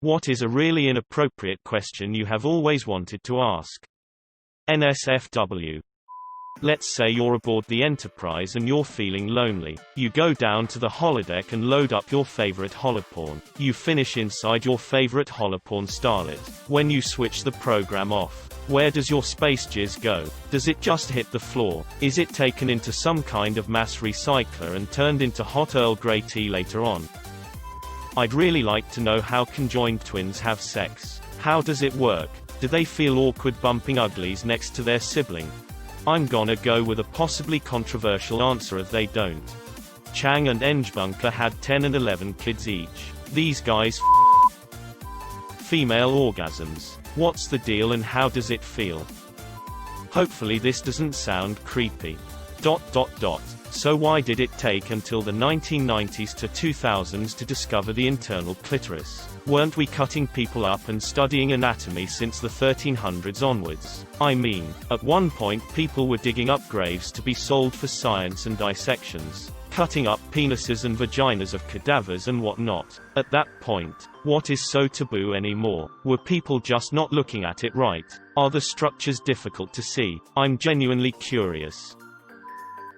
What is a really inappropriate question you have always wanted to ask? NSFW. Let's say you're aboard the Enterprise and you're feeling lonely. You go down to the holodeck and load up your favorite holoporn. You finish inside your favorite holoporn starlet. When you switch the program off, where does your space jizz go? Does it just hit the floor? Is it taken into some kind of mass recycler and turned into hot Earl Grey tea later on? I'd really like to know how conjoined twins have sex. How does it work? Do they feel awkward bumping uglies next to their sibling? I'm gonna go with a possibly controversial answer of they don't. Chang and Engebunker had 10 and 11 kids each. These guys female orgasms. What's the deal and how does it feel? Hopefully this doesn't sound creepy. So why did it take until the 1990s to 2000s to discover the internal clitoris? Weren't we cutting people up and studying anatomy since the 1300s onwards? I mean, at one point people were digging up graves to be sold for science and dissections, cutting up penises and vaginas of cadavers and whatnot. At that point, what is so taboo anymore? Were people just not looking at it right? Are the structures difficult to see? I'm genuinely curious.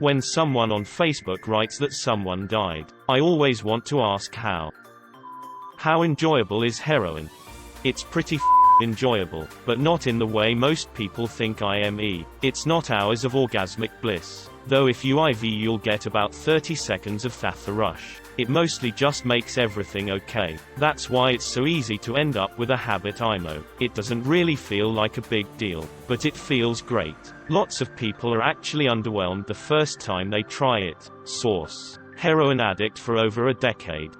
When someone on Facebook writes that someone died, I always want to ask how. How enjoyable is heroin? It's pretty enjoyable, but not in the way most people think IME. It's not hours of orgasmic bliss. Though if you IV you'll get about 30 seconds of TheFatRat. It mostly just makes everything okay. That's why it's so easy to end up with a habit IMO. It doesn't really feel like a big deal, but it feels great. Lots of people are actually underwhelmed the first time they try it. Source: heroin addict for over a decade.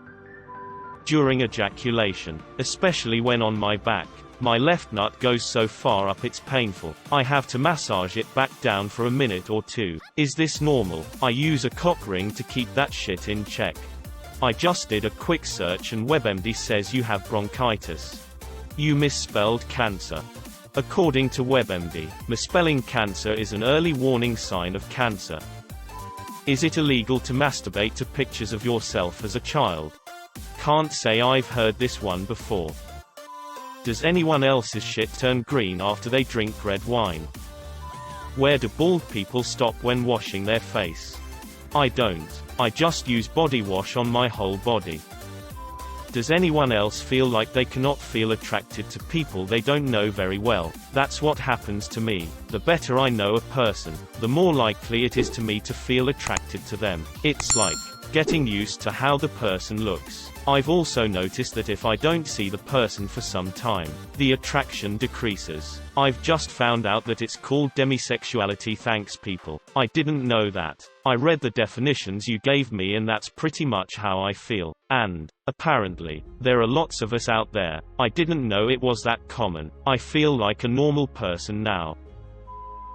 During ejaculation, especially when on my back, my left nut goes so far up it's painful. I have to massage it back down for a minute or two. Is this normal? I use a cock ring to keep that shit in check. I just did a quick search and WebMD says you have bronchitis. You misspelled cancer. According to WebMD, misspelling cancer is an early warning sign of cancer. Is it illegal to masturbate to pictures of yourself as a child? Can't say I've heard this one before. Does anyone else's shit turn green after they drink red wine? Where do bald people stop when washing their face? I don't. I just use body wash on my whole body. Does anyone else feel like they cannot feel attracted to people they don't know very well? That's what happens to me. The better I know a person, the more likely it is to me to feel attracted to them. It's like getting used to how the person looks. I've also noticed that if I don't see the person for some time, the attraction decreases. I've just found out that it's called demisexuality. Thanks people. I didn't know that. I read the definitions you gave me and that's pretty much how I feel. And, apparently, there are lots of us out there. I didn't know it was that common. I feel like a normal person now.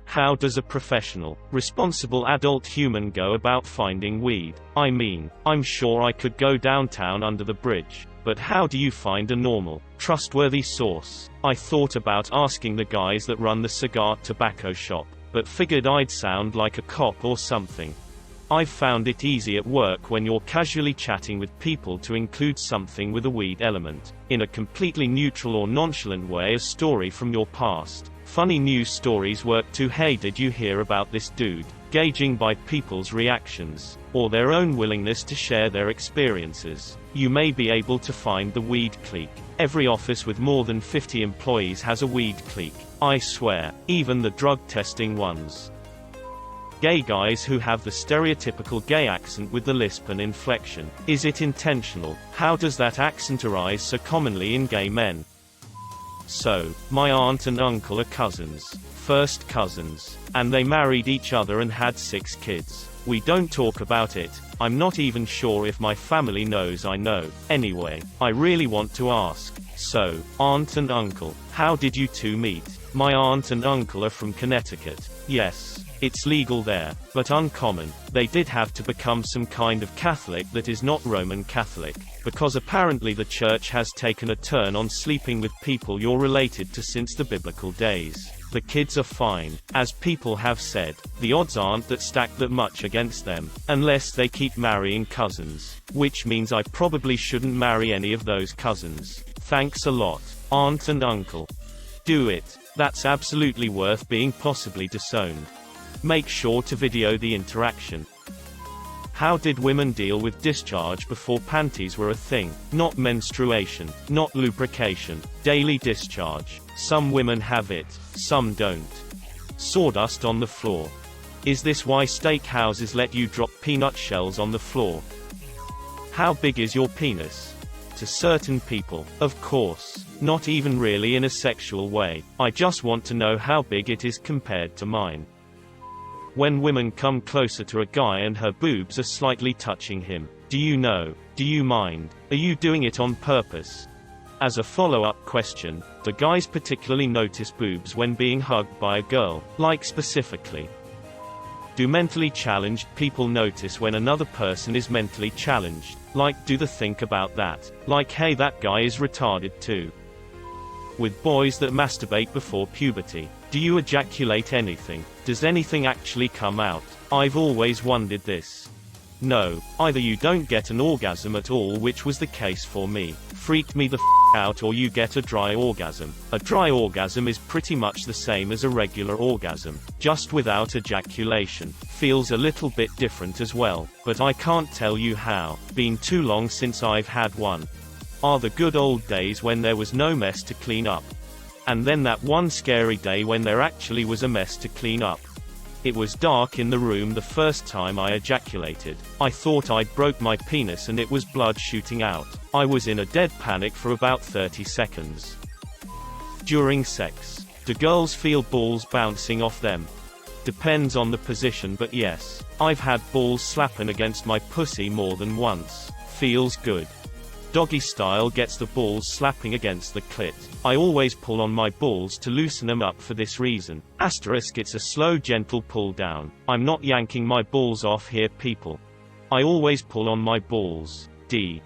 How does a professional, responsible adult human go about finding weed? I mean, I'm sure I could go downtown under the bridge, but how do you find a normal, trustworthy source? I thought about asking the guys that run the cigar tobacco shop, but figured I'd sound like a cop or something. I've found it easy at work when you're casually chatting with people to include something with a weed element. In a completely neutral or nonchalant way, a story from your past. Funny news stories work too. Hey, did you hear about this dude? Gauging by people's reactions, or their own willingness to share their experiences, you may be able to find the weed clique. Every office with more than 50 employees has a weed clique. I swear, even the drug testing ones. Gay guys who have the stereotypical gay accent with the lisp and inflection. Is it intentional? How does that accent arise so commonly in gay men? So, my aunt and uncle are cousins. First cousins. And they married each other and had 6 kids. We don't talk about it. I'm not even sure if my family knows I know. Anyway, I really want to ask. So, aunt and uncle, how did you two meet? My aunt and uncle are from Connecticut. Yes, it's legal there, but uncommon. They did have to become some kind of Catholic that is not Roman Catholic, because apparently the church has taken a turn on sleeping with people you're related to since the biblical days. The kids are fine. As people have said, the odds aren't that stacked that much against them, unless they keep marrying cousins. Which means I probably shouldn't marry any of those cousins. Thanks a lot, aunt and uncle. Do it. That's absolutely worth being possibly disowned. Make sure to video the interaction. How did women deal with discharge before panties were a thing? Not menstruation, not lubrication, daily discharge. Some women have it, some don't. Sawdust on the floor. Is this why steakhouses let you drop peanut shells on the floor? How big is your penis? To certain people, of course. Not even really in a sexual way. I just want to know how big it is compared to mine. When women come closer to a guy and her boobs are slightly touching him, do you know? Do you mind? Are you doing it on purpose? As a follow-up question, do guys particularly notice boobs when being hugged by a girl? Like specifically? Do mentally challenged people notice when another person is mentally challenged? Like, do they think about that? Like, hey, that guy is retarded too. With boys that masturbate before puberty, do you ejaculate anything? Does anything actually come out? I've always wondered this. No, either you don't get an orgasm at all, which was the case for me. Freaked me the out, or you get a dry orgasm. A dry orgasm is pretty much the same as a regular orgasm, just without ejaculation. Feels a little bit different as well, but I can't tell you how. Been too long since I've had one. Are the good old days when there was no mess to clean up. And then that one scary day when there actually was a mess to clean up. It was dark in the room the first time I ejaculated. I thought I'd broke my penis and it was blood shooting out. I was in a dead panic for about 30 seconds. During sex, do girls feel balls bouncing off them? Depends on the position, but yes. I've had balls slapping against my pussy more than once. Feels good. Doggy style gets the balls slapping against the clit. I always pull on my balls to loosen them up for this reason. Asterisk, it's a slow, gentle pull down. I'm not yanking my balls off here, people. I always pull on my balls. D.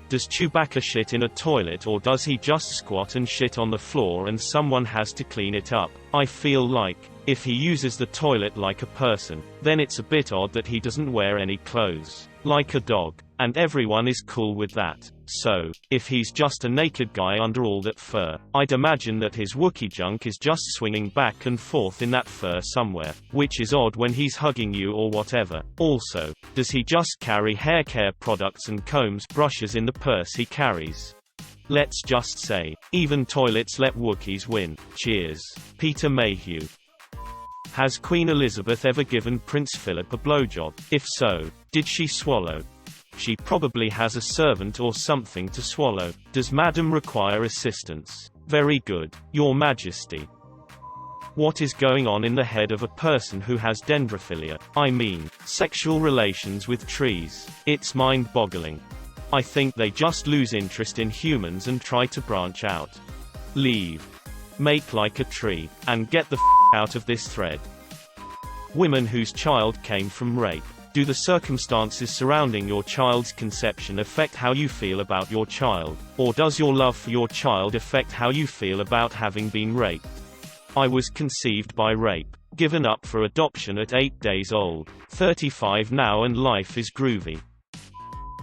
Does Chewbacca shit in a toilet, or does he just squat and shit on the floor and someone has to clean it up? I feel like, if he uses the toilet like a person, then it's a bit odd that he doesn't wear any clothes. Like a dog. And everyone is cool with that. So, if he's just a naked guy under all that fur, I'd imagine that his Wookiee junk is just swinging back and forth in that fur somewhere, which is odd when he's hugging you or whatever. Also, does he just carry hair care products and combs, brushes in the purse he carries? Let's just say, even toilets let Wookiees win. Cheers. Peter Mayhew. Has Queen Elizabeth ever given Prince Philip a blowjob? If so, did she swallow? She probably has a servant or something to swallow. Does Madam require assistance? Very good, Your Majesty. What is going on in the head of a person who has dendrophilia? I mean, sexual relations with trees. It's mind-boggling. I think they just lose interest in humans and try to branch out. Leave. Make like a tree. And get the out of this thread. Women whose child came from rape. Do the circumstances surrounding your child's conception affect how you feel about your child? Or does your love for your child affect how you feel about having been raped? I was conceived by rape. Given up for adoption at 8 days old. 35 now and life is groovy.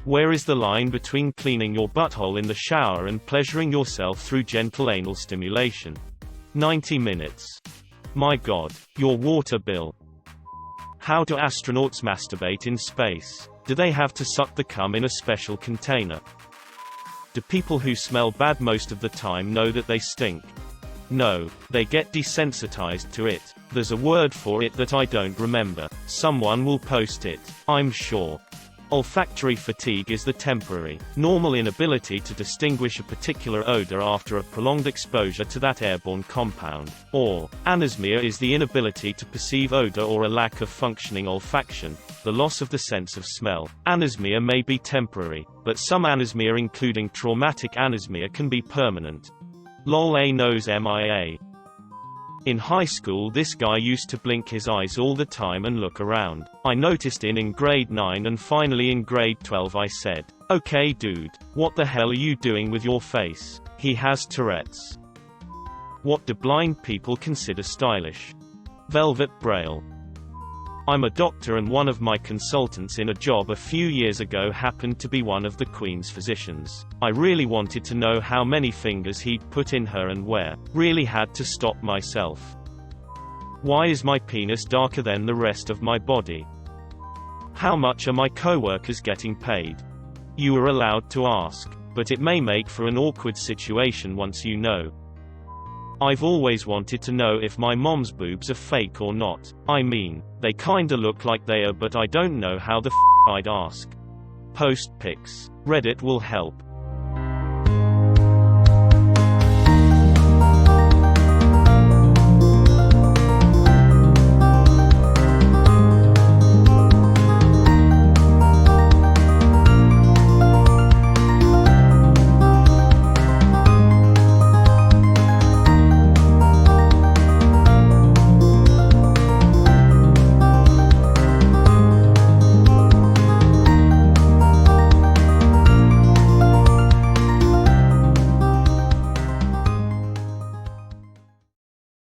Where is the line between cleaning your butthole in the shower and pleasuring yourself through gentle anal stimulation? 90 minutes. My God. Your water bill. How do astronauts masturbate in space? Do they have to suck the cum in a special container? Do people who smell bad most of the time know that they stink? No, they get desensitized to it. There's a word for it that I don't remember. Someone will post it, I'm sure. Olfactory fatigue is the temporary, normal inability to distinguish a particular odor after a prolonged exposure to that airborne compound. Or, anosmia is the inability to perceive odor or a lack of functioning olfaction, the loss of the sense of smell. Anosmia may be temporary, but some anosmia, including traumatic anosmia, can be permanent. Lol, a nose MIA. In high school, this guy used to blink his eyes all the time and look around. I noticed in grade 9 and finally in grade 12 I said, "Okay dude, what the hell are you doing with your face?" He has Tourette's. What do blind people consider stylish? Velvet braille. I'm a doctor and one of my consultants in a job a few years ago happened to be one of the Queen's physicians. I really wanted to know how many fingers he'd put in her and where. Really had to stop myself. Why is my penis darker than the rest of my body? How much are my co-workers getting paid? You are allowed to ask, but it may make for an awkward situation once you know. I've always wanted to know if my mom's boobs are fake or not. I mean, they kinda look like they are, but I don't know how the I'd ask. Post pics. Reddit will help.